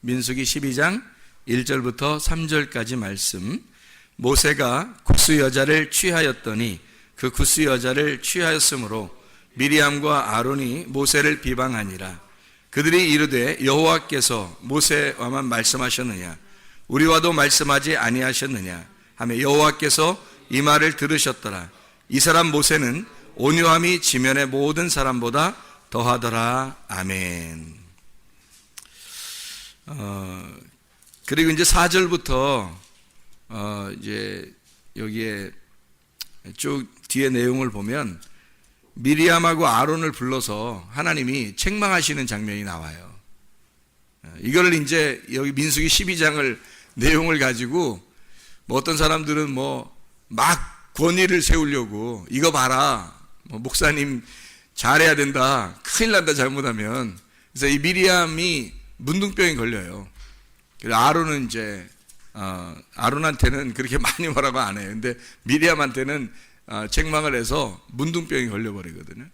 민수기 12장 1절부터 3절까지 말씀. 모세가 굿스 여자를 취하였더니 그 굿스 여자를 취하였으므로 미리암과 아론이 모세를 비방하니라. 그들이 이르되 여호와께서 모세와만 말씀하셨느냐 우리와도 말씀하지 아니하셨느냐 하며 여호와께서 이 말을 들으셨더라. 이 사람 모세는 온유함이 지면의 모든 사람보다 더하더라. 아멘. 그리고 이제 4절부터 이제 여기에 쭉 뒤에 내용을 보면 미리암하고 아론을 불러서 하나님이 책망하시는 장면이 나와요. 이걸 이제 여기 민수기 12장을 내용을 가지고 뭐 어떤 사람들은 막 권위를 세우려고 이거 봐라 목사님 잘해야 된다 큰일 난다 잘못하면. 그래서 이 미리암이 문둥병이 걸려요. 그래서 아론은 이제 아론한테는 그렇게 많이 뭐라고 안 해요. 근데 미리암한테는 책망을 해서 문둥병이 걸려버리거든요.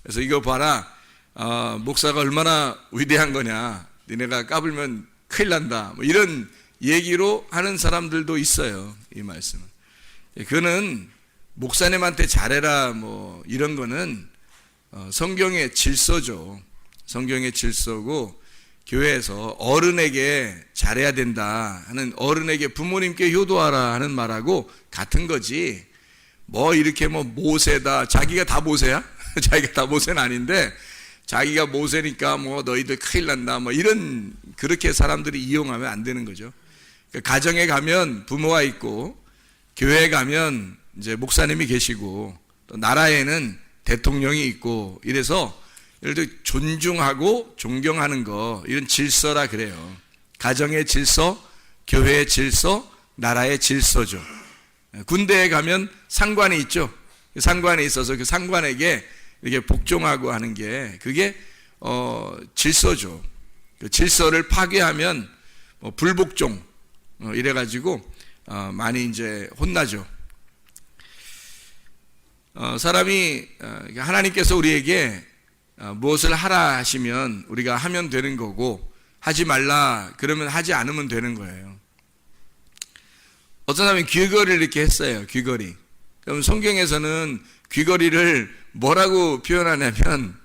그래서 이거 봐라 목사가 얼마나 위대한 거냐 니네가 까불면 큰일 난다 이런 얘기로 하는 사람들도 있어요. 이 말씀은 그는 목사님한테 잘해라 이런 거는 성경의 질서죠. 성경의 질서고 교회에서 어른에게 잘해야 된다 하는, 어른에게 부모님께 효도하라 하는 말하고 같은 거지. 이렇게 모세다 자기가 다 모세야? 자기가 다 모세는 아닌데 자기가 모세니까 너희들 큰일 난다 이런 그렇게 사람들이 이용하면 안 되는 거죠. 가정에 가면 부모가 있고 교회에 가면 이제 목사님이 계시고 또 나라에는 대통령이 있고 이래서 예를 들어 존중하고 존경하는 거 이런 질서라 그래요. 가정의 질서, 교회의 질서, 나라의 질서죠. 군대에 가면 상관이 있죠. 상관이 있어서 그 상관에게 이렇게 복종하고 하는 게 그게 질서죠. 그 질서를 파괴하면 불복종 이래가지고 많이 이제 혼나죠. 사람이 하나님께서 우리에게 무엇을 하라 하시면 우리가 하면 되는 거고 하지 말라 그러면 하지 않으면 되는 거예요. 어떤 사람이 귀걸이를 이렇게 했어요. 귀걸이. 그럼 성경에서는 귀걸이를 뭐라고 표현하냐면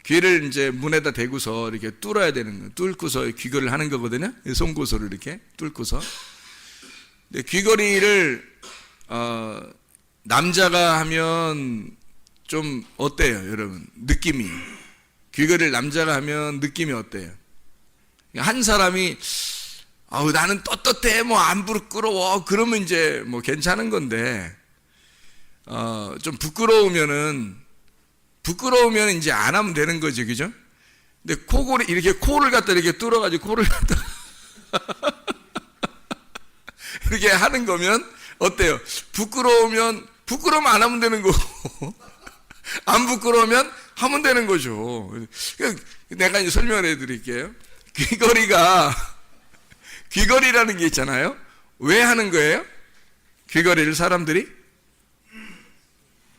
귀를 이제 문에다 대고서 이렇게 뚫어야 되는 거예요. 뚫고서 귀걸이를 하는 거거든요. 송곳으로 이렇게 뚫고서. 근데 귀걸이를 남자가 하면 좀 어때요, 여러분? 느낌이. 귀걸이를 남자가 하면 느낌이 어때요? 한 사람이 나는 떳떳해 안 부끄러워 그러면 이제 괜찮은 건데 좀 부끄러우면 이제 안 하면 되는 거죠, 그죠? 근데 코골이 이렇게 코를 갖다 이렇게 뚫어가지고 코를 갖다 이렇게 하는 거면 어때요? 부끄러우면 안 하면 되는 거고 안 부끄러우면 하면 되는 거죠. 내가 이제 설명을 해드릴게요. 귀걸이라는 게 있잖아요. 왜 하는 거예요? 귀걸이를 사람들이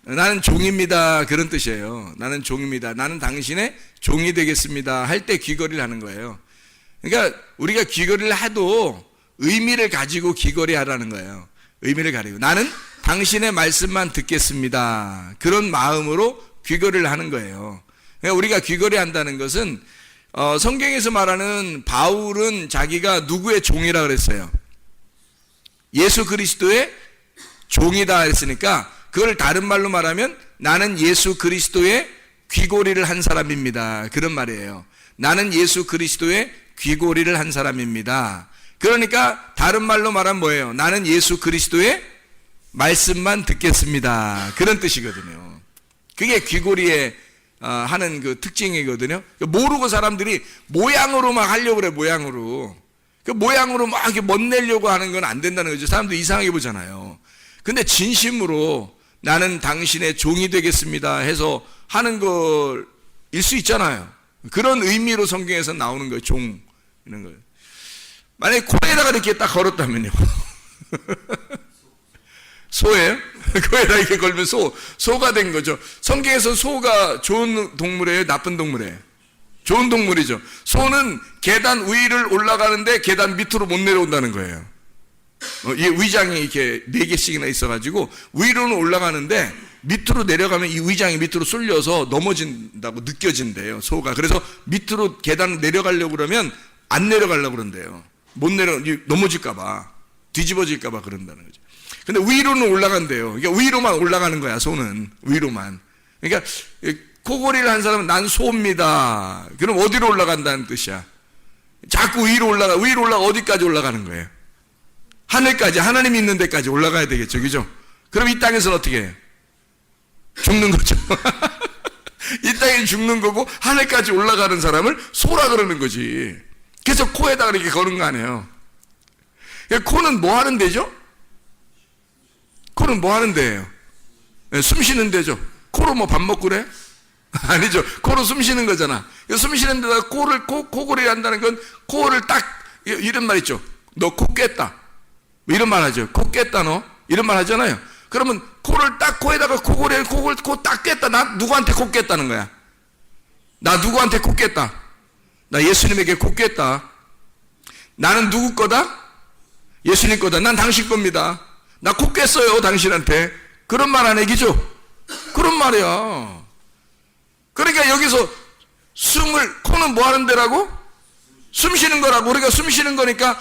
나는 종입니다 그런 뜻이에요. 나는 종입니다. 나는 당신의 종이 되겠습니다 할 때 귀걸이를 하는 거예요. 그러니까 우리가 귀걸이를 해도 의미를 가지고 귀걸이 하라는 거예요. 의미를 가지고 나는 당신의 말씀만 듣겠습니다 그런 마음으로 귀걸이를 하는 거예요. 그러니까 우리가 귀걸이 한다는 것은 성경에서 말하는 바울은 자기가 누구의 종이라 그랬어요? 예수 그리스도의 종이다 했으니까 그걸 다른 말로 말하면 나는 예수 그리스도의 귀걸이를 한 사람입니다 그런 말이에요. 나는 예수 그리스도의 귀걸이를 한 사람입니다. 그러니까 다른 말로 말하면 뭐예요? 나는 예수 그리스도의 말씀만 듣겠습니다 그런 뜻이거든요. 그게 귀걸이의 하는 그 특징이거든요. 모르고 사람들이 모양으로 막 하려고 그래. 모양으로 막 이렇게 멋내려고 하는 건 안 된다는 거죠. 사람들 이상하게 보잖아요. 근데 진심으로 나는 당신의 종이 되겠습니다 해서 하는 거일 수 있잖아요. 그런 의미로 성경에서 나오는 거예요. 종 이런 거예요. 만약에 코에다가 이렇게 딱 걸었다면요. 소예요? 코에다 이렇게 걸면 소가 된 거죠. 성경에서 소가 좋은 동물이에요? 나쁜 동물이에요? 좋은 동물이죠. 소는 계단 위를 올라가는데 계단 밑으로 못 내려온다는 거예요. 이 위장이 이렇게 4개씩이나 있어가지고 위로는 올라가는데 밑으로 내려가면 이 위장이 밑으로 쏠려서 넘어진다고 느껴진대요, 소가. 그래서 밑으로 계단 내려가려고 그러면 안 내려가려고 그런대요. 못 넘어질까봐, 뒤집어질까봐 그런다는 거죠. 근데 위로는 올라간대요. 그러니까 위로만 올라가는 거야, 소는. 위로만. 그러니까 코골이를 한 사람은 난 소입니다. 그럼 어디로 올라간다는 뜻이야? 자꾸 위로 올라가 어디까지 올라가는 거예요? 하늘까지, 하나님이 있는 데까지 올라가야 되겠죠, 그죠? 그럼 이 땅에서는 어떻게 해요? 죽는 거죠. 이 땅에 죽는 거고 하늘까지 올라가는 사람을 소라 그러는 거지. 그래서 코에다가 이렇게 거는 거 아니에요. 코는 뭐 하는 데죠? 코는 뭐 하는 데예요? 숨 쉬는 데죠. 코로 뭐 밥 먹고 그래? 아니죠. 코로 숨 쉬는 거잖아. 숨 쉬는 데다가 코골이 한다는 건 코를 딱, 이런 말 있죠. 너 코 깼다. 이런 말 하죠. 코 깼다 너. 이런 말 하잖아요. 그러면 코를 딱 코에다가 코 딱 깼다. 나 누구한테 코 깼다는 거야? 나 누구한테 코 깼다? 나 예수님에게 코 깼다. 나는 누구 거다? 예수님 거다. 난 당신 겁니다. 나 코 깼어요, 당신한테. 그런 말 안 해기죠? 그런 말이야. 그러니까 여기서 코는 뭐 하는 데라고? 숨 쉬는 거라고. 우리가 숨 쉬는 거니까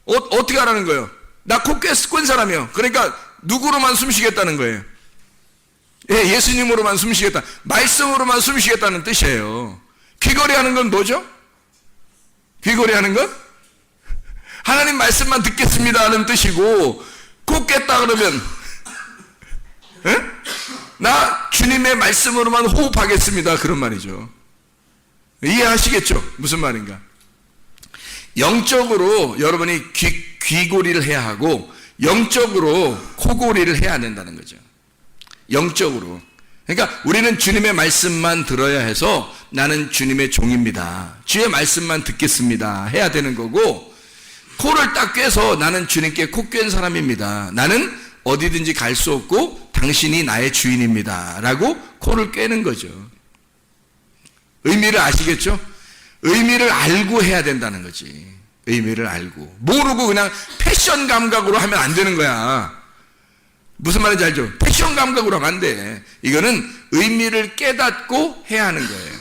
어떻게 하라는 거예요? 나 코 깬 사람이요. 그러니까 누구로만 숨 쉬겠다는 거예요? 예수님으로만 숨 쉬겠다. 말씀으로만 숨 쉬겠다는 뜻이에요. 귀걸이 하는 건 뭐죠? 귀걸이 하는 건? 하나님 말씀만 듣겠습니다 하는 뜻이고, 코 깼다 그러면 나 주님의 말씀으로만 호흡하겠습니다 그런 말이죠. 이해하시겠죠? 무슨 말인가? 영적으로 여러분이 귀고리를 해야 하고 영적으로 코골이를 해야 된다는 거죠. 영적으로. 그러니까 우리는 주님의 말씀만 들어야 해서 나는 주님의 종입니다. 주의 말씀만 듣겠습니다 해야 되는 거고, 코를 딱 꿰서 나는 주님께 코 꿰는 사람입니다. 나는 어디든지 갈 수 없고 당신이 나의 주인입니다 라고 코를 꿰는 거죠. 의미를 아시겠죠? 의미를 알고 해야 된다는 거지. 의미를 알고. 모르고 그냥 패션 감각으로 하면 안 되는 거야. 무슨 말인지 알죠? 패션 감각으로 하면 안 돼. 이거는 의미를 깨닫고 해야 하는 거예요.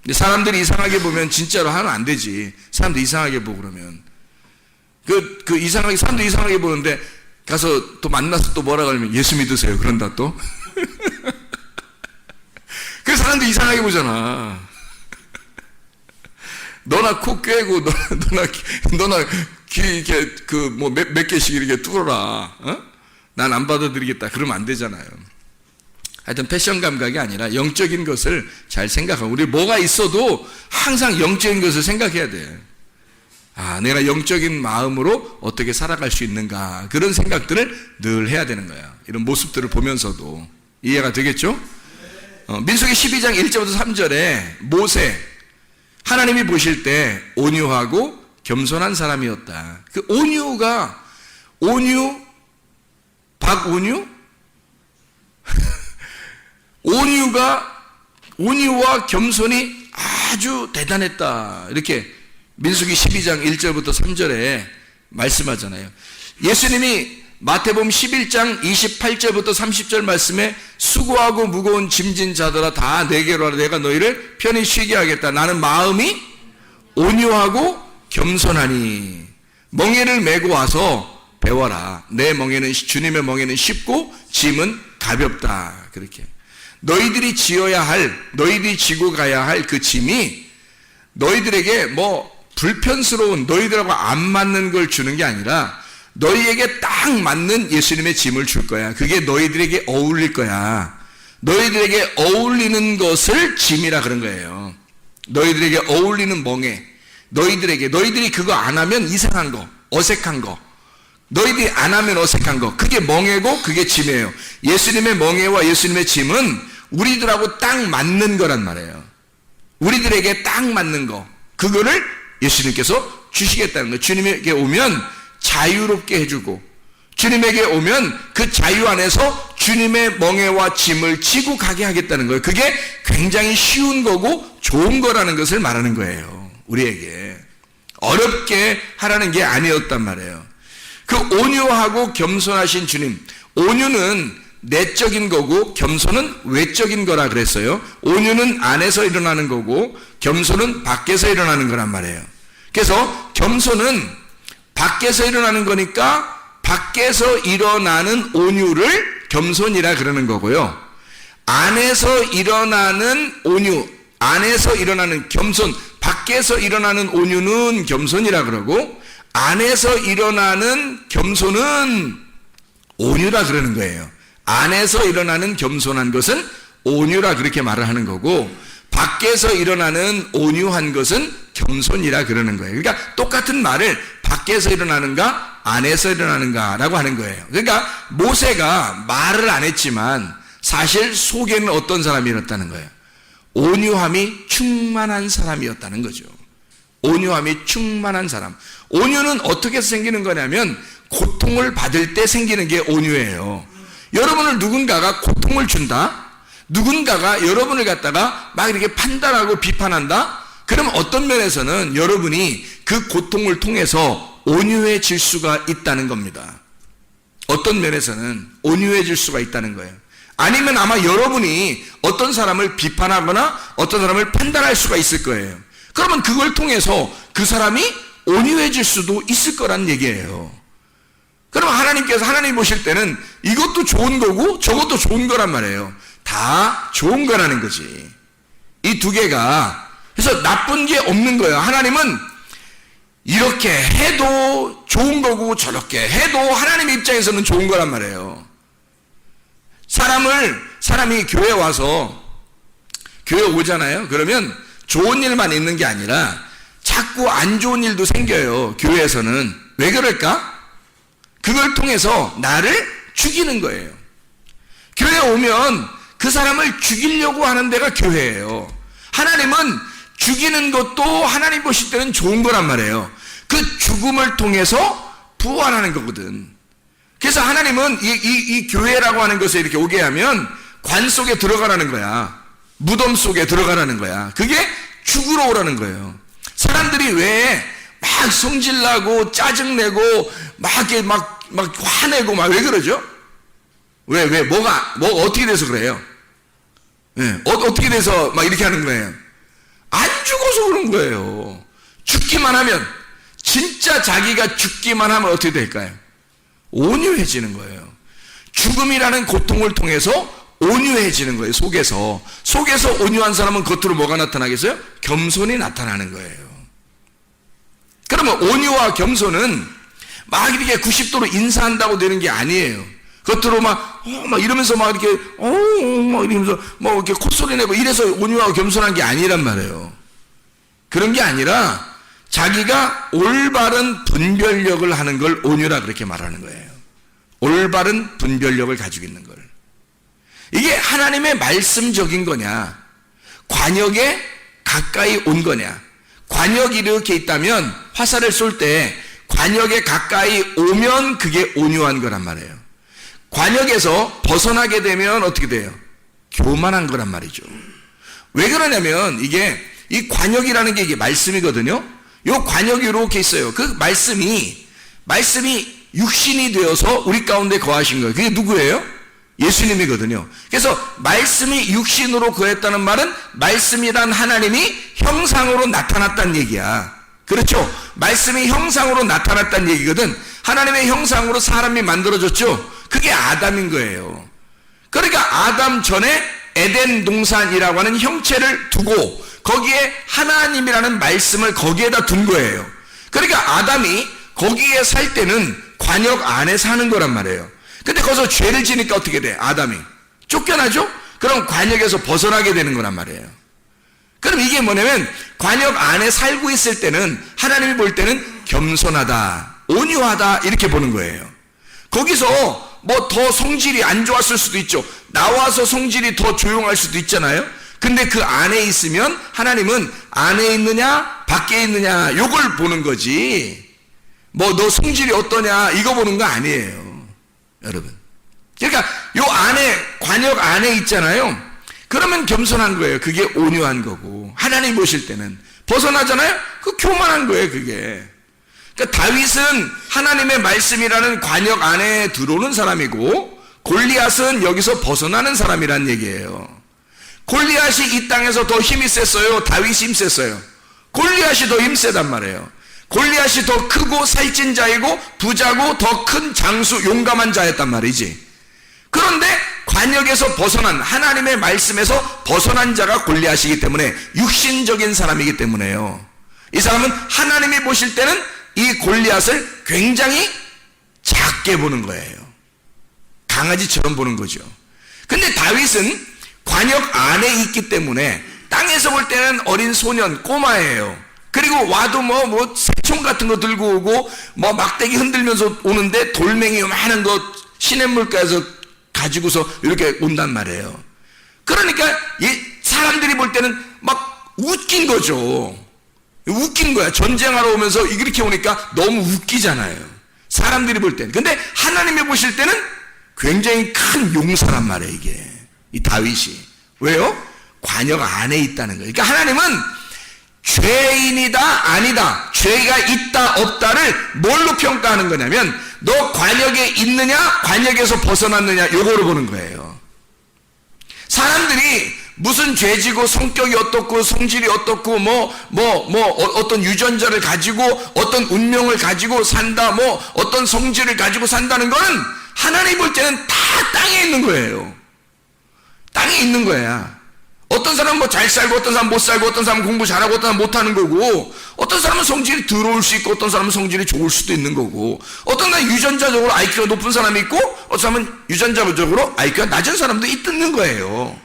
근데 사람들이 이상하게 보면 진짜로 하면 안 되지. 사람들 이상하게 보고 그러면. 사람들 이상하게 보는데 가서 또 만나서 또 뭐라 그러면 예수 믿으세요. 그런다 또. 그래서 사람들 이상하게 보잖아. 너나 코 꿰고, 너나 귀, 이렇게, 몇 개씩 이렇게 뚫어라. 난 안 받아들이겠다. 그러면 안 되잖아요. 하여튼 패션 감각이 아니라 영적인 것을 잘 생각하고, 우리 뭐가 있어도 항상 영적인 것을 생각해야 돼. 내가 영적인 마음으로 어떻게 살아갈 수 있는가. 그런 생각들을 늘 해야 되는 거야. 이런 모습들을 보면서도. 이해가 되겠죠? 민수기 12장 1절부터 3절에 모세, 하나님이 보실 때 온유하고 겸손한 사람이었다. 그 박온유? 온유와 겸손이 아주 대단했다. 이렇게 민수기 12장 1절부터 3절에 말씀하잖아요. 예수님이 마태복음 11장 28절부터 30절 말씀에 수고하고 무거운 짐진 자들아 다 내게로 와라. 내가 너희를 편히 쉬게 하겠다. 나는 마음이 온유하고 겸손하니 멍에를 메고 와서 배워라. 내 멍에는 주님의 멍에는 쉽고 짐은 가볍다. 그렇게 너희들이 지고 가야 할 그 짐이 너희들에게 불편스러운, 너희들하고 안 맞는 걸 주는 게 아니라 너희에게 딱 맞는 예수님의 짐을 줄 거야. 그게 너희들에게 어울릴 거야. 너희들에게 어울리는 것을 짐이라 그런 거예요. 너희들에게 어울리는 멍에, 너희들이 그거 안 하면 이상한 거, 어색한 거, 너희들이 안 하면 어색한 거, 그게 멍에고 그게 짐이에요. 예수님의 멍에와 예수님의 짐은 우리들하고 딱 맞는 거란 말이에요. 우리들에게 딱 맞는 거, 그거를 예수님께서 주시겠다는 거예요. 주님에게 오면 자유롭게 해주고, 주님에게 오면 그 자유 안에서 주님의 멍에와 짐을 지고 가게 하겠다는 거예요. 그게 굉장히 쉬운 거고 좋은 거라는 것을 말하는 거예요. 우리에게 어렵게 하라는 게 아니었단 말이에요. 그 온유하고 겸손하신 주님, 온유는 내적인 거고 겸손은 외적인 거라 그랬어요. 온유는 안에서 일어나는 거고 겸손은 밖에서 일어나는 거란 말이에요. 그래서 겸손은 밖에서 일어나는 거니까 밖에서 일어나는 온유를 겸손이라 그러는 거고요. 안에서 일어나는 온유, 안에서 일어나는 겸손, 밖에서 일어나는 온유는 겸손이라 그러고 안에서 일어나는 겸손은 온유라 그러는 거예요. 안에서 일어나는 겸손한 것은 온유라 그렇게 말을 하는 거고 밖에서 일어나는 온유한 것은 겸손이라 그러는 거예요. 그러니까 똑같은 말을 밖에서 일어나는가 안에서 일어나는가라고 하는 거예요. 그러니까 모세가 말을 안 했지만 사실 속에는 어떤 사람이었다는 거예요. 온유함이 충만한 사람이었다는 거죠. 온유함이 충만한 사람. 온유는 어떻게 생기는 거냐면 고통을 받을 때 생기는 게 온유예요. 여러분을 누군가가 고통을 준다? 누군가가 여러분을 갖다가 막 이렇게 판단하고 비판한다? 그럼 어떤 면에서는 여러분이 그 고통을 통해서 온유해질 수가 있다는 겁니다. 어떤 면에서는 온유해질 수가 있다는 거예요. 아니면 아마 여러분이 어떤 사람을 비판하거나 어떤 사람을 판단할 수가 있을 거예요. 그러면 그걸 통해서 그 사람이 온유해질 수도 있을 거란 얘기예요. 그럼 하나님께서 하나님 보실 때는 이것도 좋은 거고 저것도 좋은 거란 말이에요. 다 좋은 거라는 거지. 이 두 개가 그래서 나쁜 게 없는 거예요. 하나님은 이렇게 해도 좋은 거고 저렇게 해도 하나님 입장에서는 좋은 거란 말이에요. 사람이 교회에 와서 교회 오잖아요. 그러면 좋은 일만 있는 게 아니라 자꾸 안 좋은 일도 생겨요. 교회에서는. 왜 그럴까? 그걸 통해서 나를 죽이는 거예요. 교회에 오면 그 사람을 죽이려고 하는 데가 교회예요. 하나님은 죽이는 것도 하나님 보실 때는 좋은 거란 말이에요. 그 죽음을 통해서 부활하는 거거든. 그래서 하나님은 이 교회라고 하는 것을 이렇게 오게 하면 관 속에 들어가라는 거야. 무덤 속에 들어가라는 거야. 그게 죽으러 오라는 거예요. 사람들이 왜 막 성질나고 짜증내고 막 화내고 막 왜 그러죠? 뭐가 어떻게 돼서 그래요? 네, 어떻게 돼서 막 이렇게 하는 거예요? 안 죽어서 그런 거예요. 죽기만 하면, 진짜 자기가 죽기만 하면 어떻게 될까요? 온유해지는 거예요. 죽음이라는 고통을 통해서 온유해지는 거예요. 속에서 온유한 사람은 겉으로 뭐가 나타나겠어요? 겸손이 나타나는 거예요. 그러면 온유와 겸손은 막 이렇게 90도로 인사한다고 되는 게 아니에요. 겉으로 막 이러면서 막 이렇게 막 이러면서 뭐 이렇게 콧소리 내고 이래서 온유하고 겸손한 게 아니란 말이에요. 그런 게 아니라 자기가 올바른 분별력을 하는 걸 온유라 그렇게 말하는 거예요. 올바른 분별력을 가지고 있는 걸. 이게 하나님의 말씀적인 거냐, 관역에 가까이 온 거냐. 관역이 이렇게 있다면 화살을 쏠 때 관역에 가까이 오면 그게 온유한 거란 말이에요. 관역에서 벗어나게 되면 어떻게 돼요? 교만한 거란 말이죠. 왜 그러냐면 이 관역이라는 게 이게 말씀이거든요. 이 관역이 이렇게 있어요. 그 말씀이 육신이 되어서 우리 가운데 거하신 거예요. 그게 누구예요? 예수님이거든요. 그래서 말씀이 육신으로 거했다는 말은 말씀이란 하나님이 형상으로 나타났다는 얘기야. 그렇죠? 말씀이 형상으로 나타났다는 얘기거든. 하나님의 형상으로 사람이 만들어졌죠. 그게 아담인 거예요. 그러니까 아담 전에 에덴 동산이라고 하는 형체를 두고 거기에 하나님이라는 말씀을 거기에다 둔 거예요. 그러니까 아담이 거기에 살 때는 관역 안에 사는 거란 말이에요. 근데 거기서 죄를 지니까 어떻게 돼? 아담이 쫓겨나죠? 그럼 관역에서 벗어나게 되는 거란 말이에요. 그럼 이게 뭐냐면 관역 안에 살고 있을 때는 하나님이 볼 때는 겸손하다, 온유하다 이렇게 보는 거예요. 거기서 뭐 더 성질이 안 좋았을 수도 있죠. 나와서 성질이 더 조용할 수도 있잖아요. 근데 그 안에 있으면 하나님은 안에 있느냐 밖에 있느냐 요걸 보는 거지, 뭐 너 성질이 어떠냐 이거 보는 거 아니에요, 여러분. 그러니까 요 안에 관역 안에 있잖아요. 그러면 겸손한 거예요. 그게 온유한 거고. 하나님 보실 때는 벗어나잖아요. 그 교만한 거예요, 그게. 그러니까 다윗은 하나님의 말씀이라는 관역 안에 들어오는 사람이고, 골리앗은 여기서 벗어나는 사람이란 얘기예요. 골리앗이 이 땅에서 더 힘이 셌어요? 다윗이 힘 셌어요? 골리앗이 더 힘 세단 말이에요. 골리앗이 더 크고 살찐 자이고 부자고 더 큰 장수 용감한 자였단 말이지. 그런데 관역에서 벗어난, 하나님의 말씀에서 벗어난 자가 골리앗이기 때문에, 육신적인 사람이기 때문에요. 이 사람은 하나님이 보실 때는 이 골리앗을 굉장히 작게 보는 거예요. 강아지처럼 보는 거죠. 근데 다윗은 관역 안에 있기 때문에 땅에서 볼 때는 어린 소년, 꼬마예요. 그리고 와도 새총 같은 거 들고 오고 막대기 흔들면서 오는데 돌멩이 많은 거 시냇물가에서 가지고서 이렇게 온단 말이에요. 그러니까 사람들이 볼 때는 막 웃긴 거죠. 웃긴 거야. 전쟁하러 오면서 이렇게 오니까 너무 웃기잖아요, 사람들이 볼 때는. 근데 하나님이 보실 때는 굉장히 큰 용사란 말이에요, 이게. 이 다윗이. 왜요? 관역 안에 있다는 거예요. 그러니까 하나님은 죄인이다 아니다, 죄가 있다 없다를 뭘로 평가하는 거냐면, 너 관역에 있느냐 관역에서 벗어났느냐, 요거로 보는 거예요. 사람들이 무슨 죄지고 성격이 어떻고 성질이 어떻고 어떤 유전자를 가지고 어떤 운명을 가지고 산다, 어떤 성질을 가지고 산다는 거는 하나님 볼 때는 다 땅에 있는 거예요. 땅에 있는 거야. 어떤 사람은 잘 살고 어떤 사람은 못 살고, 어떤 사람은 공부 잘하고 어떤 사람은 못하는 거고, 어떤 사람은 성질이 더러울 수 있고 어떤 사람은 성질이 좋을 수도 있는 거고, 어떤 사람은 유전자적으로 IQ가 높은 사람이 있고 어떤 사람은 유전자적으로 IQ가 낮은 사람도 있는 거예요.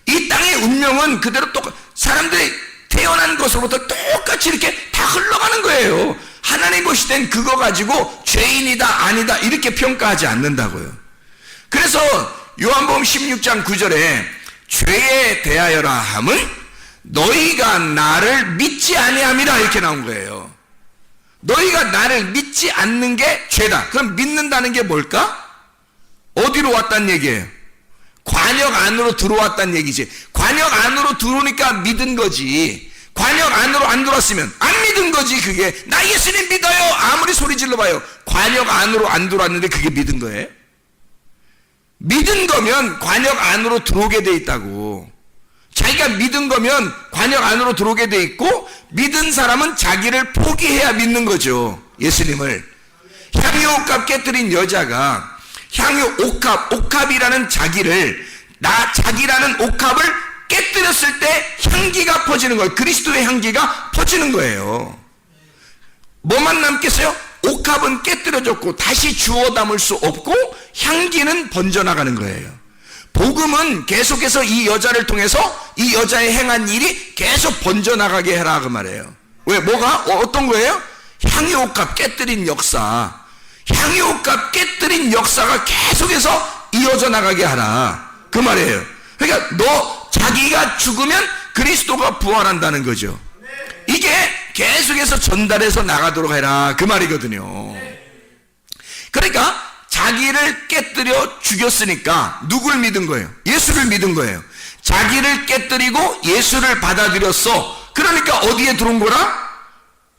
이 땅의 운명은 그대로 사람들이 태어난 것으로부터 똑같이 이렇게 다 흘러가는 거예요. 하나님 보실 땐 그거 가지고 죄인이다 아니다 이렇게 평가하지 않는다고요. 그래서 요한복음 16장 9절에 죄에 대하여라 함은 너희가 나를 믿지 아니함이라, 이렇게 나온 거예요. 너희가 나를 믿지 않는 게 죄다. 그럼 믿는다는 게 뭘까? 어디로 왔단 얘기예요? 관역 안으로 들어왔단 얘기지. 관역 안으로 들어오니까 믿은 거지. 관역 안으로 안 들어왔으면 안 믿은 거지. 그게 나 예수님 믿어요 아무리 소리 질러봐요. 관역 안으로 안 들어왔는데 그게 믿은 거예요? 믿은 거면 관역 안으로 들어오게 돼 있다고. 자기가 믿은 거면 관역 안으로 들어오게 돼 있고, 믿은 사람은 자기를 포기해야 믿는 거죠, 예수님을. 향유옥합 깨뜨린 여자가 옥합이라는 자기라는 옥합을 깨뜨렸을 때 향기가 퍼지는 거예요. 그리스도의 향기가 퍼지는 거예요. 뭐만 남겠어요? 옥합은 깨뜨려졌고 다시 주워 담을 수 없고 향기는 번져나가는 거예요. 복음은 계속해서 이 여자를 통해서 이 여자의 행한 일이 계속 번져나가게 해라, 그 말이에요. 왜? 어떤 거예요? 향유옥합 깨뜨린 역사. 향유옥합 깨뜨린 역사가 계속해서 이어져 나가게 하라, 그 말이에요. 그러니까 자기가 죽으면 그리스도가 부활한다는 거죠. 이게 계속해서 전달해서 나가도록 해라, 그 말이거든요. 그러니까 자기를 깨뜨려 죽였으니까 누굴 믿은 거예요? 예수를 믿은 거예요. 자기를 깨뜨리고 예수를 받아들였어. 그러니까 어디에 들어온 거라?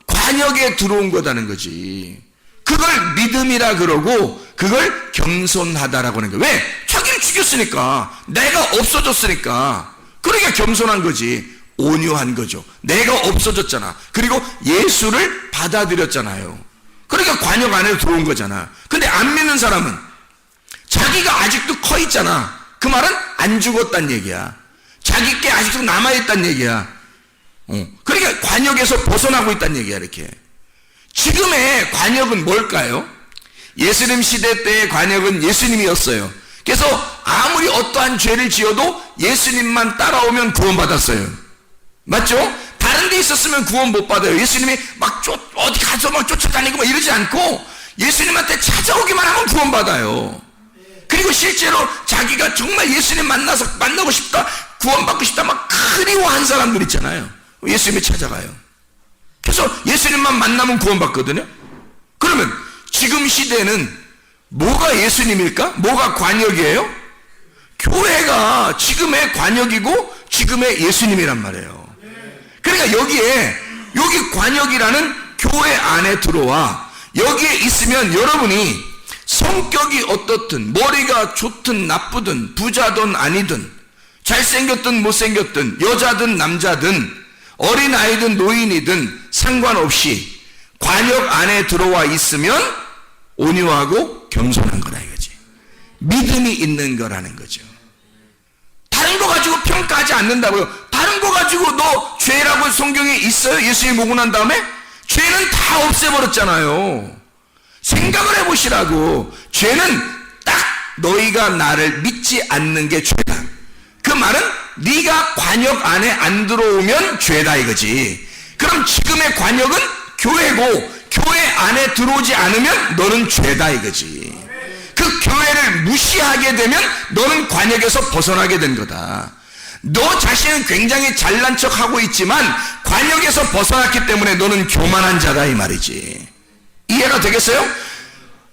관역에 들어온 거다는 거지. 그걸 믿음이라 그러고 그걸 겸손하다라고 하는 거예요. 왜? 자기를 죽였으니까, 내가 없어졌으니까. 그러니까 겸손한 거지. 온유한 거죠. 내가 없어졌잖아. 그리고 예수를 받아들였잖아요. 그러니까 관역 안에 들어온 거잖아. 근데 안 믿는 사람은 자기가 아직도 커 있잖아. 그 말은 안 죽었단 얘기야. 자기 게 아직도 남아있단 얘기야. 그러니까 관역에서 벗어나고 있단 얘기야, 이렇게. 지금의 관역은 뭘까요? 예수님 시대 때의 관역은 예수님이었어요. 그래서 아무리 어떠한 죄를 지어도 예수님만 따라오면 구원받았어요. 맞죠? 다른 데 있었으면 구원 못 받아요. 예수님이 어디 가서 쫓아다니고 이러지 않고 예수님한테 찾아오기만 하면 구원 받아요. 그리고 실제로 자기가 정말 예수님 만나고 싶다, 구원받고 싶다 막 그리워한 사람들 있잖아요. 예수님이 찾아가요. 그래서 예수님만 만나면 구원받거든요. 그러면 지금 시대는 뭐가 예수님일까? 뭐가 관역이에요? 교회 교회가 지금의 관역이고 지금의 예수님이란 말이에요. 그러니까 여기 관역이라는 교회 안에 들어와 여기에 있으면 여러분이 성격이 어떻든 머리가 좋든 나쁘든 부자든 아니든 잘생겼든 못생겼든 여자든 남자든 어린아이든 노인이든 상관없이 관역 안에 들어와 있으면 온유하고 겸손한 거라 이거지. 믿음이 있는 거라는 거죠. 다른 거 가지고 평가하지 않는다고요. 다른 거 가지고 너 죄라고 성경에 있어요? 예수님 오고 난 다음에? 죄는 다 없애버렸잖아요. 생각을 해보시라고. 죄는 딱 너희가 나를 믿지 않는 게 죄다. 그 말은 네가 관역 안에 안 들어오면 죄다 이거지. 그럼 지금의 관역은 교회고 교회 안에 들어오지 않으면 너는 죄다 이거지. 그 교회를 무시하게 되면 너는 관역에서 벗어나게 된 거다. 너 자신은 굉장히 잘난 척하고 있지만 관역에서 벗어났기 때문에 너는 교만한 자다 이 말이지. 이해가 되겠어요?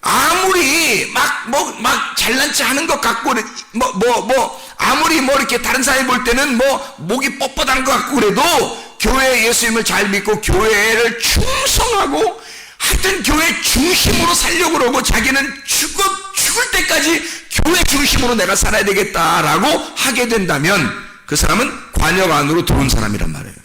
아무리 막 잘난 척 하는 것 같고 아무리 이렇게 다른 사람이 볼 때는 목이 뻣뻣한 것 같고 그래도 교회 예수님을 잘 믿고 교회를 충성하고 하여튼 교회 중심으로 살려고 그러고 자기는 죽을 때까지 교회 중심으로 내가 살아야 되겠다라고 하게 된다면 그 사람은 관역 안으로 들어온 사람이란 말이에요.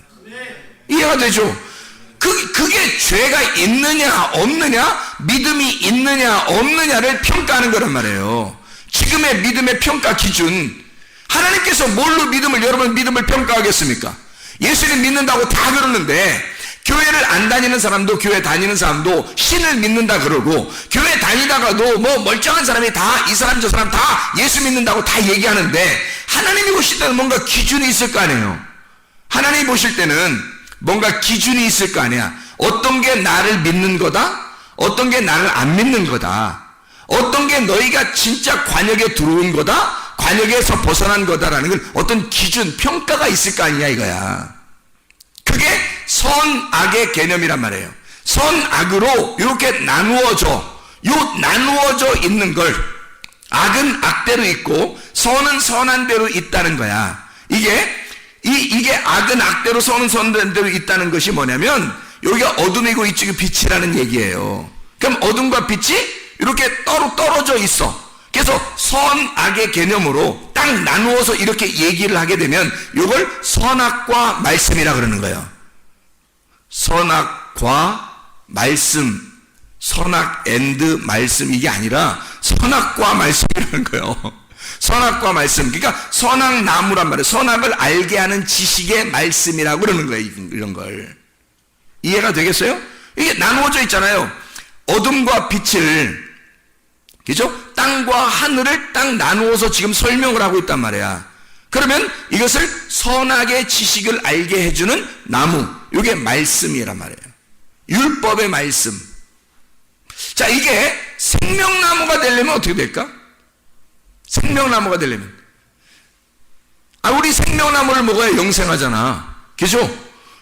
이해가 되죠? 그게 죄가 있느냐 없느냐, 믿음이 있느냐 없느냐를 평가하는 거란 말이에요. 지금의 믿음의 평가 기준, 하나님께서 뭘로 여러분 믿음을 평가하겠습니까? 예수님 믿는다고 다 그러는데 교회를 안 다니는 사람도 교회 다니는 사람도 신을 믿는다 그러고 교회 다니다가도 멀쩡한 사람이 다 이 사람 저 사람 다 예수 믿는다고 다 얘기하는데 하나님이 보실 때는 뭔가 기준이 있을 거 아니에요. 하나님이 보실 때는 뭔가 기준이 있을 거 아니야. 어떤 게 나를 믿는 거다, 어떤 게 나를 안 믿는 거다, 어떤 게 너희가 진짜 관역에 들어온 거다, 관역에서 벗어난 거다라는 걸 어떤 기준, 평가가 있을 거 아니냐 이거야. 그게 선악의 개념이란 말이에요. 선악으로 이렇게 나누어져 있는 걸, 악은 악대로 있고 선은 선한 대로 있다는 거야. 이게 악은 악대로 선은 선대로 있다는 것이 뭐냐면 여기가 어둠이고 이쪽이 빛이라는 얘기예요. 그럼 어둠과 빛이 이렇게 떨어져 있어. 그래서 선악의 개념으로 딱 나누어서 이렇게 얘기를 하게 되면 이걸 선악과 말씀이라 그러는 거예요. 선악과 말씀, 선악 앤드 말씀, 이게 아니라 선악과 말씀이라는 거예요. 선악과 말씀, 그러니까 선악나무란 말이에요. 선악을 알게 하는 지식의 말씀이라고 그러는 거예요. 이런 걸 이해가 되겠어요? 이게 나누어져 있잖아요. 어둠과 빛을, 그죠? 땅과 하늘을 딱 나누어서 지금 설명을 하고 있단 말이야. 그러면 이것을 선악의 지식을 알게 해주는 나무, 이게 말씀이란 말이에요. 율법의 말씀. 자, 이게 생명나무가 되려면 어떻게 될까? 생명나무가 되려면, 우리 생명나무를 먹어야 영생하잖아. 그죠?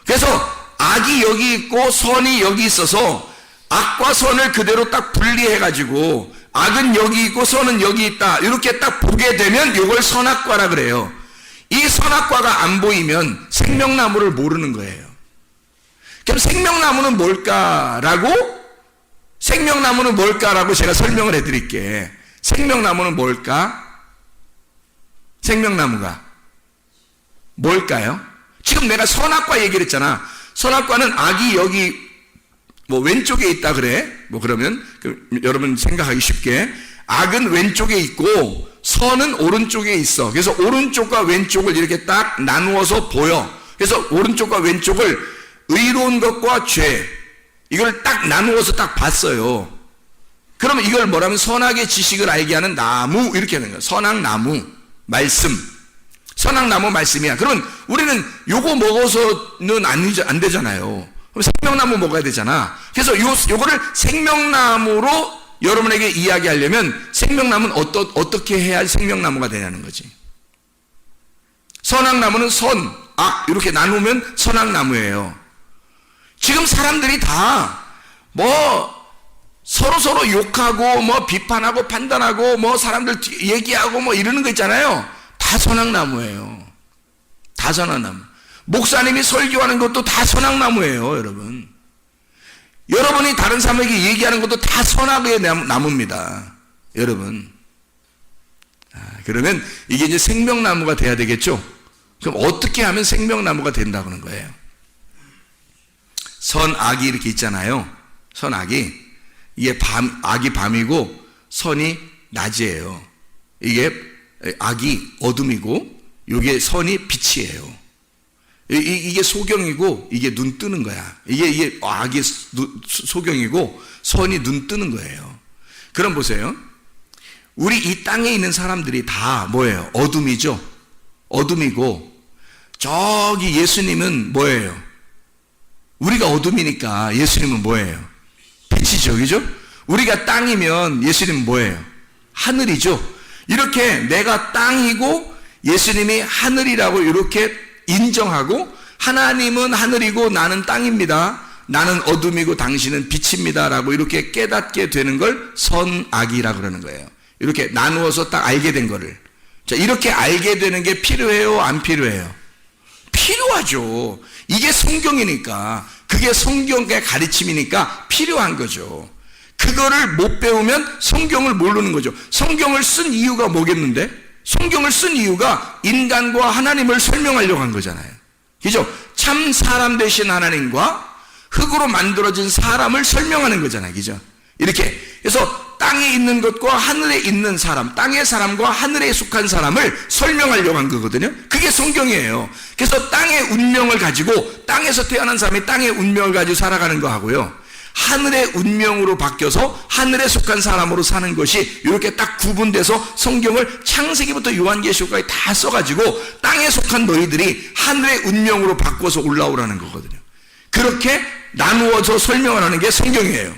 그래서 악이 여기 있고 선이 여기 있어서 악과 선을 그대로 딱 분리해가지고 악은 여기 있고 선은 여기 있다 이렇게 딱 보게 되면 이걸 선악과라 그래요. 이 선악과가 안 보이면 생명나무를 모르는 거예요. 그럼 생명나무는 뭘까라고 제가 설명을 해드릴게. 생명나무는 뭘까? 생명나무가 뭘까요? 지금 내가 선악과 얘기를 했잖아. 선악과는 악이 여기 왼쪽에 있다 그래. 그러면 여러분 생각하기 쉽게 악은 왼쪽에 있고 선은 오른쪽에 있어. 그래서 오른쪽과 왼쪽을 이렇게 딱 나누어서 보여. 그래서 오른쪽과 왼쪽을 의로운 것과 죄, 이걸 딱 나누어서 딱 봤어요. 그러면 이걸 뭐라면 선악의 지식을 알게 하는 나무, 이렇게 하는 거야. 선악나무 말씀, 선악나무 말씀이야. 그러면 우리는 요거 먹어서는 안 되잖아요. 그럼 생명나무 먹어야 되잖아. 그래서 요거를 생명나무로 여러분에게 이야기하려면 생명나무는 어떻게 해야 생명나무가 되냐는 거지. 선악나무는 선, 악 이렇게 나누면 선악나무예요. 지금 사람들이 다 서로 욕하고 비판하고 판단하고 사람들 얘기하고 이러는 거 있잖아요. 다 선악나무예요. 다 선악나무. 목사님이 설교하는 것도 다 선악나무예요, 여러분. 여러분이 다른 사람에게 얘기하는 것도 다 선악의 나무입니다, 여러분. 그러면 이게 이제 생명나무가 돼야 되겠죠? 그럼 어떻게 하면 생명나무가 된다고 하는 거예요? 선악이 이렇게 있잖아요. 선악이. 이게 악이 밤이고 선이 낮이에요. 이게 악이 어둠이고 이게 선이 빛이에요. 이게 소경이고 이게 눈 뜨는 거야. 이게 악이 소경이고 선이 눈 뜨는 거예요. 그럼 보세요. 우리 이 땅에 있는 사람들이 다 뭐예요? 어둠이죠. 어둠이고 저기 예수님은 뭐예요? 우리가 어둠이니까 예수님은 뭐예요? 빛이죠. 그죠? 우리가 땅이면 예수님은 뭐예요? 하늘이죠. 이렇게 내가 땅이고 예수님이 하늘이라고 이렇게 인정하고 하나님은 하늘이고 나는 땅입니다. 나는 어둠이고 당신은 빛입니다. 라고 이렇게 깨닫게 되는 걸 선악이라고 그러는 거예요. 이렇게 나누어서 딱 알게 된 거를. 자, 이렇게 알게 되는 게 필요해요? 안 필요해요? 필요하죠. 이게 성경이니까, 그게 성경의 가르침이니까 필요한 거죠. 그거를 못 배우면 성경을 모르는 거죠. 성경을 쓴 이유가 뭐겠는데? 성경을 쓴 이유가 인간과 하나님을 설명하려고 한 거잖아요. 그죠? 참 사람 되신 하나님과 흙으로 만들어진 사람을 설명하는 거잖아요. 그죠? 이렇게. 그래서 땅에 있는 것과 하늘에 있는 사람, 땅의 사람과 하늘에 속한 사람을 설명하려고 한 거거든요. 그게 성경이에요. 그래서 땅의 운명을 가지고 땅에서 태어난 사람이 땅의 운명을 가지고 살아가는 거 하고요. 하늘의 운명으로 바뀌어서 하늘에 속한 사람으로 사는 것이 이렇게 딱 구분돼서 성경을 창세기부터 요한계시록까지 다 써가지고 땅에 속한 너희들이 하늘의 운명으로 바꿔서 올라오라는 거거든요. 그렇게 나누어서 설명을 하는 게 성경이에요.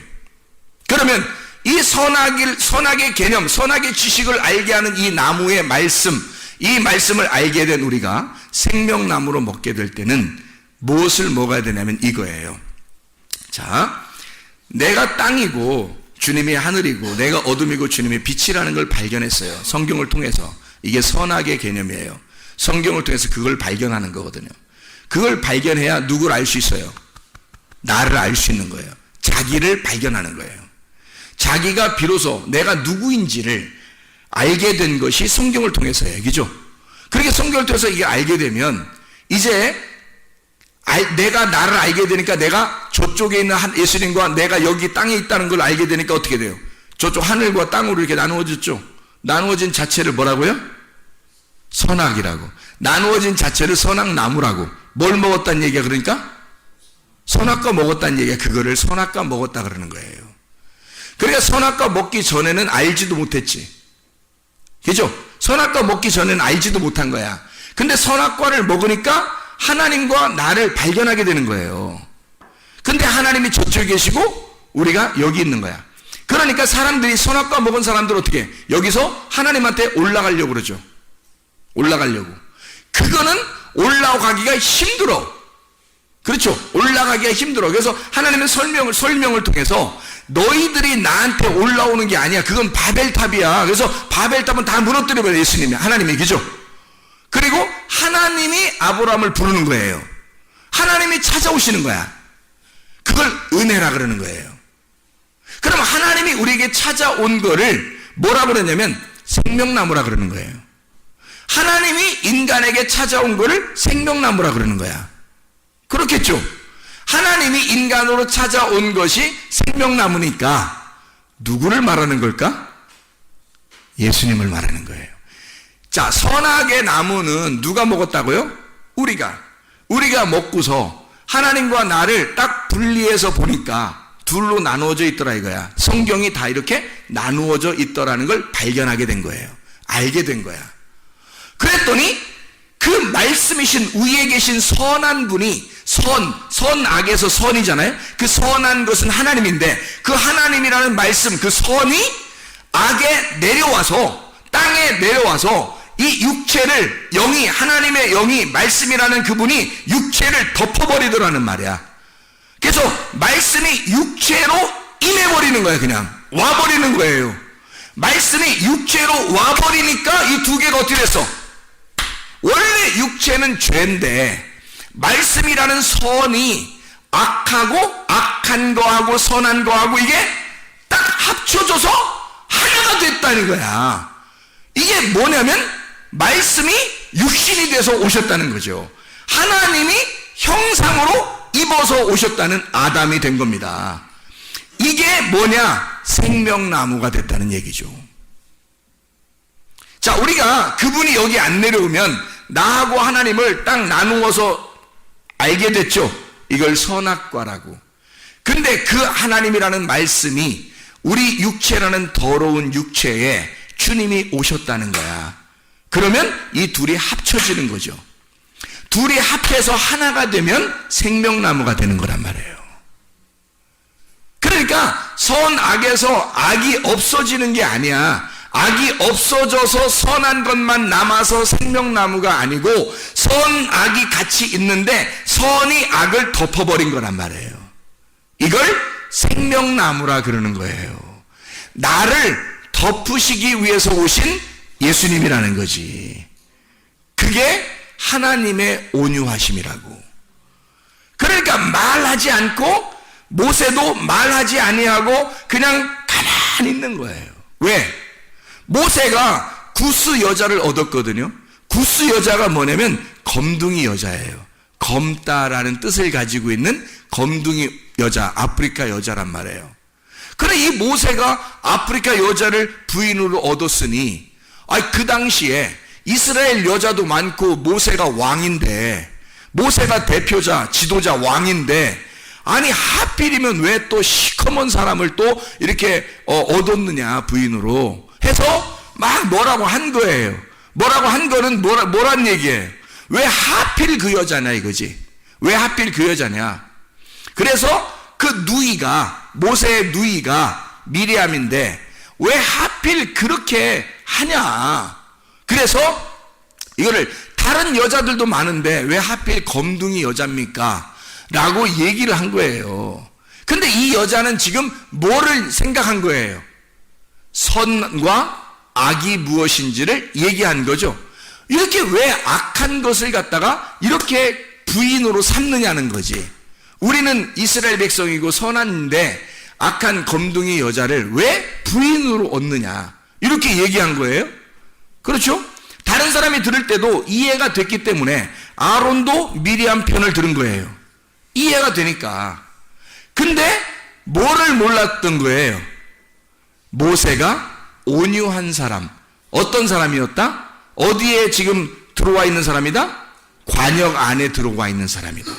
그러면 이 선악의 개념, 선악의 지식을 알게 하는 이 나무의 말씀, 이 말씀을 알게 된 우리가 생명나무로 먹게 될 때는 무엇을 먹어야 되냐면 이거예요. 자, 내가 땅이고 주님이 하늘이고 내가 어둠이고 주님이 빛이라는 걸 발견했어요. 성경을 통해서. 이게 선악의 개념이에요. 성경을 통해서 그걸 발견하는 거거든요. 그걸 발견해야 누구를 알 수 있어요? 나를 알 수 있는 거예요. 자기를 발견하는 거예요. 자기가 비로소 내가 누구인지를 알게 된 것이 성경을 통해서예요. 그죠? 그렇게 성경을 통해서 이게 알게 되면 이제 내가 나를 알게 되니까 내가 저쪽에 있는 예수님과 내가 여기 땅에 있다는 걸 알게 되니까 어떻게 돼요? 저쪽 하늘과 땅으로 이렇게 나누어졌죠? 나누어진 자체를 뭐라고요? 선악이라고. 나누어진 자체를 선악나무라고. 뭘 먹었다는 얘기야 그러니까? 선악과 먹었다는 얘기야. 그거를 선악과 먹었다 그러는 거예요. 그러니까 선악과 먹기 전에는 알지도 못했지. 그죠? 선악과 먹기 전에는 알지도 못한 거야. 근데 선악과를 먹으니까 하나님과 나를 발견하게 되는 거예요. 근데 하나님이 저쪽에 계시고 우리가 여기 있는 거야. 그러니까 사람들이 선악과 먹은 사람들 어떻게 해? 여기서 하나님한테 올라가려고 그러죠. 올라가려고. 그거는 올라가기가 힘들어. 그렇죠? 올라가기가 힘들어. 그래서 하나님은 설명을 통해서 너희들이 나한테 올라오는 게 아니야. 그건 바벨탑이야. 그래서 바벨탑은 다 무너뜨려버려 예수님이. 하나님이. 그죠? 그리고 하나님이 아브라함을 부르는 거예요. 하나님이 찾아오시는 거야. 그걸 은혜라 그러는 거예요. 그럼 하나님이 우리에게 찾아온 거를 뭐라 그러냐면 생명나무라 그러는 거예요. 하나님이 인간에게 찾아온 거를 생명나무라 그러는 거야. 그렇겠죠? 하나님이 인간으로 찾아온 것이 생명나무니까 누구를 말하는 걸까? 예수님을 말하는 거예요. 자, 선악의 나무는 누가 먹었다고요? 우리가 먹고서 하나님과 나를 딱 분리해서 보니까 둘로 나누어져 있더라 이거야. 성경이 다 이렇게 나누어져 있더라는 걸 발견하게 된 거예요. 알게 된 거야. 그랬더니 그 말씀이신 위에 계신 선한 분이 선악에서 선이잖아요. 그 선한 것은 하나님인데 그 하나님이라는 말씀, 그 선이 악에 내려와서 땅에 내려와서 이 육체를 영이 하나님의 영이 말씀이라는 그분이 육체를 덮어버리더라는 말이야. 그래서 말씀이 육체로 임해버리는 거예요. 그냥 와버리는 거예요. 말씀이 육체로 와버리니까 이 두 개가 어떻게 됐어? 원래 육체는 죄인데 말씀이라는 선이 악하고 악한 거하고 선한 거하고 이게 딱 합쳐져서 하나가 됐다는 거야. 이게 뭐냐면 말씀이 육신이 돼서 오셨다는 거죠. 하나님이 형상으로 입어서 오셨다는 아담이 된 겁니다. 이게 뭐냐? 생명나무가 됐다는 얘기죠. 자, 우리가 그분이 여기 안 내려오면 나하고 하나님을 딱 나누어서 알게 됐죠. 이걸 선악과라고. 근데 그 하나님이라는 말씀이 우리 육체라는 더러운 육체에 주님이 오셨다는 거야. 그러면 이 둘이 합쳐지는 거죠. 둘이 합해서 하나가 되면 생명나무가 되는 거란 말이에요. 그러니까 선악에서 악이 없어지는 게 아니야. 악이 없어져서 선한 것만 남아서 생명나무가 아니고 선악이 같이 있는데 선이 악을 덮어버린 거란 말이에요. 이걸 생명나무라 그러는 거예요. 나를 덮으시기 위해서 오신 예수님이라는 거지. 그게 하나님의 온유하심이라고. 그러니까 말하지 않고 모세도 말하지 아니하고 그냥 가만히 있는 거예요. 왜? 모세가 구스 여자를 얻었거든요. 구스 여자가 뭐냐면 검둥이 여자예요. 검다라는 뜻을 가지고 있는 검둥이 여자, 아프리카 여자란 말이에요. 그래 이 모세가 아프리카 여자를 부인으로 얻었으니 그 당시에 이스라엘 여자도 많고 모세가 왕인데, 모세가 대표자, 지도자, 왕인데 아니 하필이면 왜 또 시커먼 사람을 또 이렇게 얻었느냐 부인으로 해서 막 뭐라고 한 거예요. 뭐라고 한 거는 뭐란 얘기예요. 왜 하필 그 여자냐 이거지. 왜 하필 그 여자냐. 그래서 그 누이가, 모세의 누이가 미리암인데 왜 하필 그렇게 하냐. 그래서 이거를 다른 여자들도 많은데 왜 하필 검둥이 여자입니까? 라고 얘기를 한 거예요. 근데 이 여자는 지금 뭐를 생각한 거예요? 선과 악이 무엇인지를 얘기한 거죠. 이렇게 왜 악한 것을 갖다가 이렇게 부인으로 삼느냐는 거지. 우리는 이스라엘 백성이고 선한데 악한 검둥이 여자를 왜 부인으로 얻느냐 이렇게 얘기한 거예요. 그렇죠? 다른 사람이 들을 때도 이해가 됐기 때문에 아론도 미리암 편을 들은 거예요. 이해가 되니까. 근데 뭐를 몰랐던 거예요? 모세가 온유한 사람. 어떤 사람이었다? 어디에 지금 들어와 있는 사람이다? 관역 안에 들어와 있는 사람이다.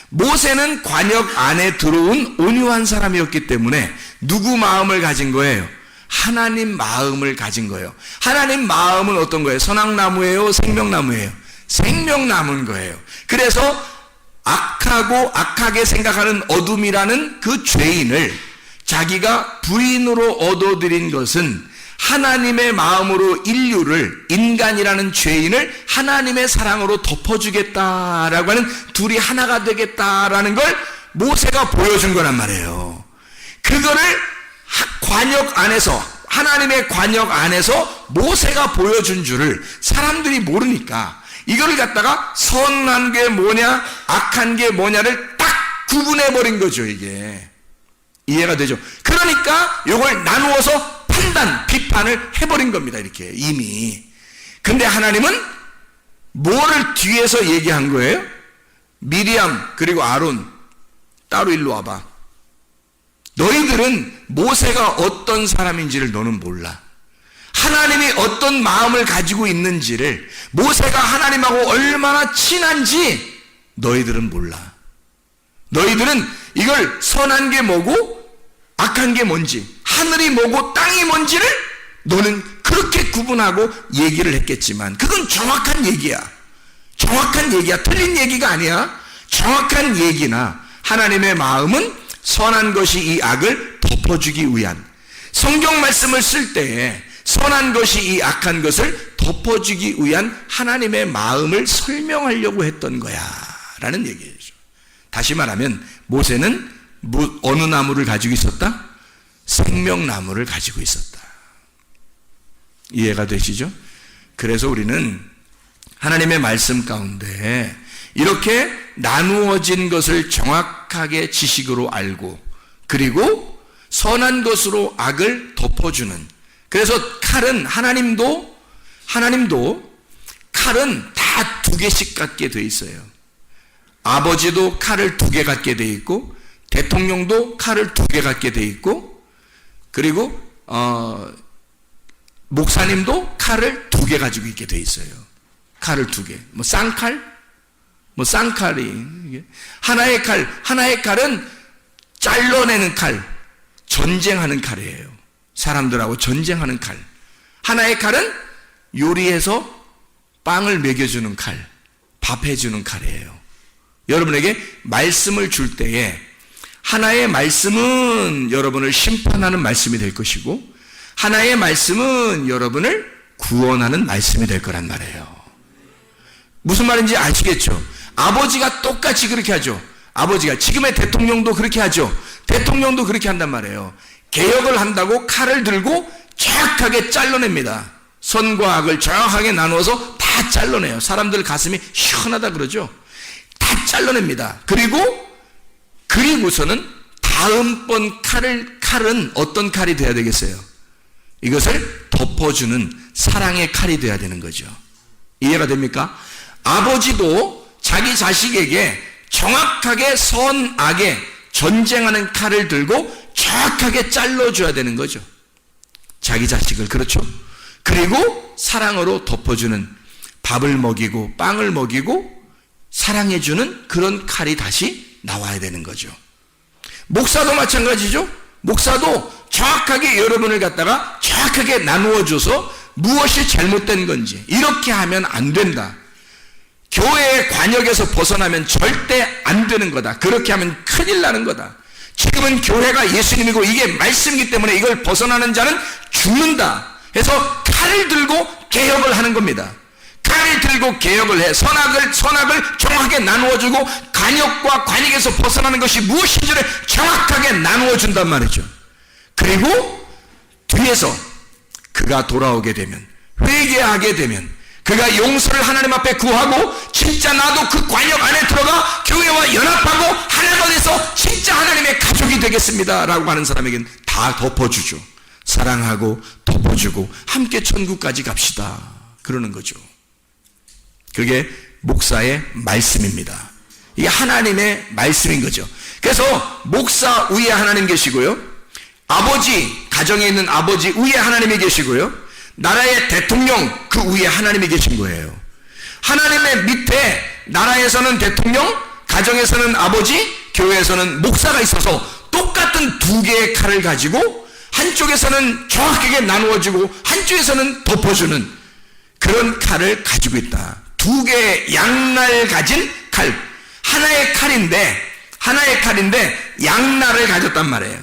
모세는 관역 안에 들어온 온유한 사람이었기 때문에 누구 마음을 가진 거예요? 하나님 마음을 가진 거예요. 하나님 마음은 어떤 거예요? 선악나무예요? 생명나무예요? 생명나무인 거예요. 그래서 악하고 악하게 생각하는 어둠이라는 그 죄인을 자기가 부인으로 얻어들인 것은 하나님의 마음으로 인류를, 인간이라는 죄인을 하나님의 사랑으로 덮어주겠다라고 하는, 둘이 하나가 되겠다라는 걸 모세가 보여준 거란 말이에요. 그거를 관역 안에서, 하나님의 관역 안에서 모세가 보여준 줄을 사람들이 모르니까 이걸 갖다가 선한 게 뭐냐 악한 게 뭐냐를 딱 구분해버린 거죠. 이게 이해가 되죠? 그러니까 이걸 나누어서 판단, 비판을 해버린 겁니다. 이렇게 이미. 근데 하나님은 뭐를 뒤에서 얘기한 거예요? 미리암 그리고 아론 따로 일로 와봐. 너희들은 모세가 어떤 사람인지를 너는 몰라. 하나님이 어떤 마음을 가지고 있는지를, 모세가 하나님하고 얼마나 친한지 너희들은 몰라. 너희들은 이걸 선한 게 뭐고 악한 게 뭔지, 하늘이 뭐고 땅이 뭔지를 너는 그렇게 구분하고 얘기를 했겠지만 그건 정확한 얘기야. 정확한 얘기야. 틀린 얘기가 아니야. 정확한 얘기나 하나님의 마음은 선한 것이 이 악을 덮어주기 위한, 성경 말씀을 쓸 때에 선한 것이 이 악한 것을 덮어주기 위한 하나님의 마음을 설명하려고 했던 거야 라는 얘기죠. 다시 말하면 모세는 어느 나무를 가지고 있었다? 생명나무를 가지고 있었다. 이해가 되시죠? 그래서 우리는 하나님의 말씀 가운데 이렇게 나누어진 것을 정확하게 지식으로 알고, 그리고 선한 것으로 악을 덮어주는, 그래서 칼은 하나님도 칼은 다 두 개씩 갖게 돼 있어요. 아버지도 칼을 두 개 갖게 돼 있고, 대통령도 칼을 두 개 갖게 돼 있고, 그리고 목사님도 칼을 두 개 가지고 있게 돼 있어요. 칼을 두 개. 쌍칼이 하나의 칼은 잘라내는 칼, 전쟁하는 칼이에요. 사람들하고 전쟁하는 칼. 하나의 칼은 요리해서 빵을 먹여주는 칼, 밥 해주는 칼이에요. 여러분에게 말씀을 줄 때에 하나의 말씀은 여러분을 심판하는 말씀이 될 것이고, 하나의 말씀은 여러분을 구원하는 말씀이 될 거란 말이에요. 무슨 말인지 아시겠죠? 아버지가 똑같이 그렇게 하죠. 아버지가, 지금의 대통령도 그렇게 하죠. 대통령도 그렇게 한단 말이에요. 개혁을 한다고 칼을 들고 정확하게 잘라냅니다. 선과 악을 정확하게 나누어서 다 잘라내요. 사람들 가슴이 시원하다 그러죠. 다 잘라냅니다. 그리고서는 다음번 칼은 어떤 칼이 돼야 되겠어요? 이것을 덮어주는 사랑의 칼이 돼야 되는 거죠. 이해가 됩니까? 아버지도 자기 자식에게 정확하게 선악에 전쟁하는 칼을 들고 정확하게 잘라줘야 되는 거죠. 자기 자식을. 그렇죠? 그리고 사랑으로 덮어주는, 밥을 먹이고 빵을 먹이고 사랑해주는 그런 칼이 다시 나와야 되는 거죠. 목사도 마찬가지죠. 목사도 정확하게 여러분을 갖다가 정확하게 나누어줘서 무엇이 잘못된 건지, 이렇게 하면 안 된다, 교회의 관역에서 벗어나면 절대 안 되는 거다, 그렇게 하면 큰일 나는 거다, 지금은 교회가 예수님이고 이게 말씀이기 때문에 이걸 벗어나는 자는 죽는다 해서 칼을 들고 개혁을 하는 겁니다. 칼을 들고 개혁을 해 선악을 정확하게 나누어주고, 관역과 관역에서 벗어나는 것이 무엇인지를 정확하게 나누어준단 말이죠. 그리고 뒤에서 그가 돌아오게 되면, 회개하게 되면, 그가 용서를 하나님 앞에 구하고 진짜 나도 그 관역 안에 들어가 교회와 연합하고 하나가 돼서 진짜 하나님의 가족이 되겠습니다 라고 하는 사람에게는 다 덮어주죠. 사랑하고 덮어주고 함께 천국까지 갑시다 그러는 거죠. 그게 목사의 말씀입니다. 이게 하나님의 말씀인 거죠. 그래서 목사 위에 하나님 계시고요, 아버지, 가정에 있는 아버지 위에 하나님이 계시고요, 나라의 대통령 그 위에 하나님이 계신 거예요. 하나님의 밑에 나라에서는 대통령, 가정에서는 아버지, 교회에서는 목사가 있어서 똑같은 두 개의 칼을 가지고 한쪽에서는 정확하게 나누어주고 한쪽에서는 덮어주는 그런 칼을 가지고 있다. 두 개의 양날 가진 칼, 하나의 칼인데 양날을 가졌단 말이에요.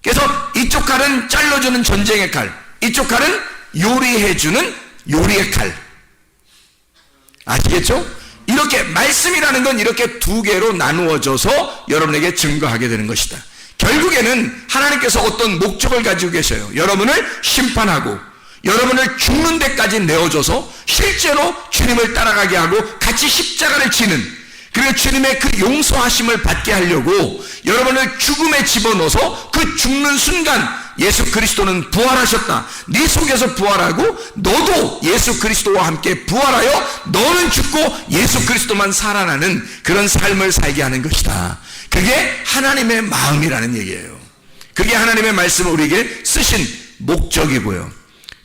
그래서 이쪽 칼은 잘라주는 전쟁의 칼, 이쪽 칼은 요리해주는 요리의 칼. 아시겠죠? 이렇게 말씀이라는 건 이렇게 두 개로 나누어져서 여러분에게 증거하게 되는 것이다. 결국에는 하나님께서 어떤 목적을 가지고 계셔요. 여러분을 심판하고 여러분을 죽는 데까지 내어줘서 실제로 주님을 따라가게 하고 같이 십자가를 지는, 그리고 주님의 그 용서하심을 받게 하려고 여러분을 죽음에 집어넣어서 그 죽는 순간 예수 그리스도는 부활하셨다, 네 속에서 부활하고 너도 예수 그리스도와 함께 부활하여 너는 죽고 예수 그리스도만 살아나는 그런 삶을 살게 하는 것이다. 그게 하나님의 마음이라는 얘기예요. 그게 하나님의 말씀을 우리에게 쓰신 목적이고요.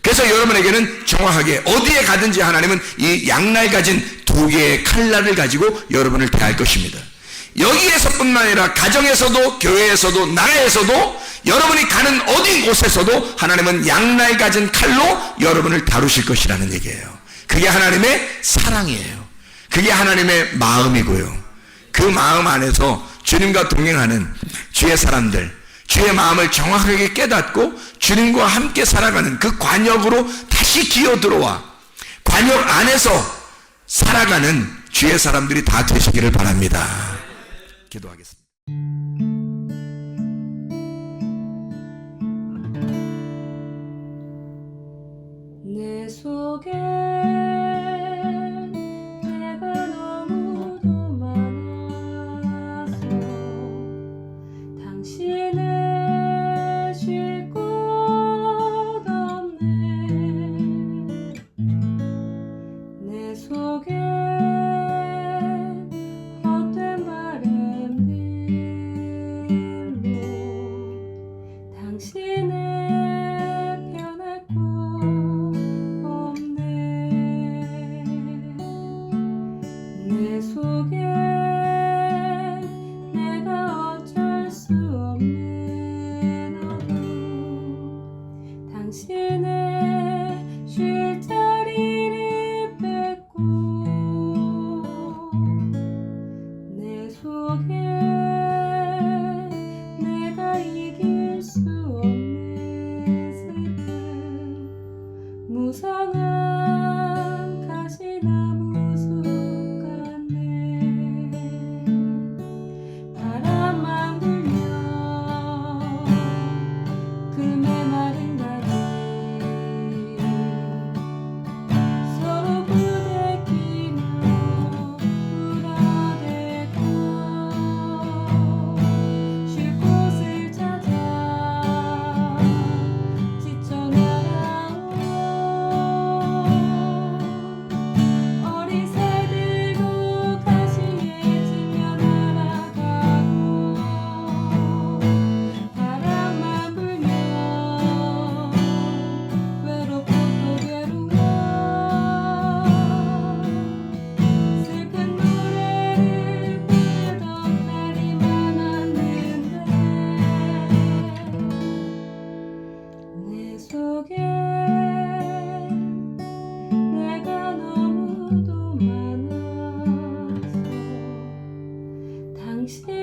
그래서 여러분에게는 정확하게 어디에 가든지 하나님은 이 양날 가진 두 개의 칼날을 가지고 여러분을 대할 것입니다. 여기에서뿐만 아니라 가정에서도 교회에서도 나라에서도 여러분이 가는 어디 곳에서도 하나님은 양날 가진 칼로 여러분을 다루실 것이라는 얘기예요. 그게 하나님의 사랑이에요. 그게 하나님의 마음이고요. 그 마음 안에서 주님과 동행하는 주의 사람들, 주의 마음을 정확하게 깨닫고 주님과 함께 살아가는 그 관역으로 다시 기어 들어와 관역 안에서 살아가는 주의 사람들이 다 되시기를 바랍니다. 기도하겠습니다. 내 속에 속에 헛된 바램들로 당신의 변할 곳 없네. 내 속에 내가 어쩔 수 없는 어둠, 당신의 쉴 자리를 뺏고 내 속에 내가 이길 수 없는 슬픔, 무성한 가시나무 숲 같네. 바람만 불면 그 메마른 다리 서로 부대끼며 울어대고 쉴 곳을 찾아 지쳐 날아온 어린 새들도 가시에 지며 날아가고, 바람만 불면 외롭고 또 괴로워 슬픈 노래를 부르던 날이 많았는데 내 속에 내가 너무도 많아서 당신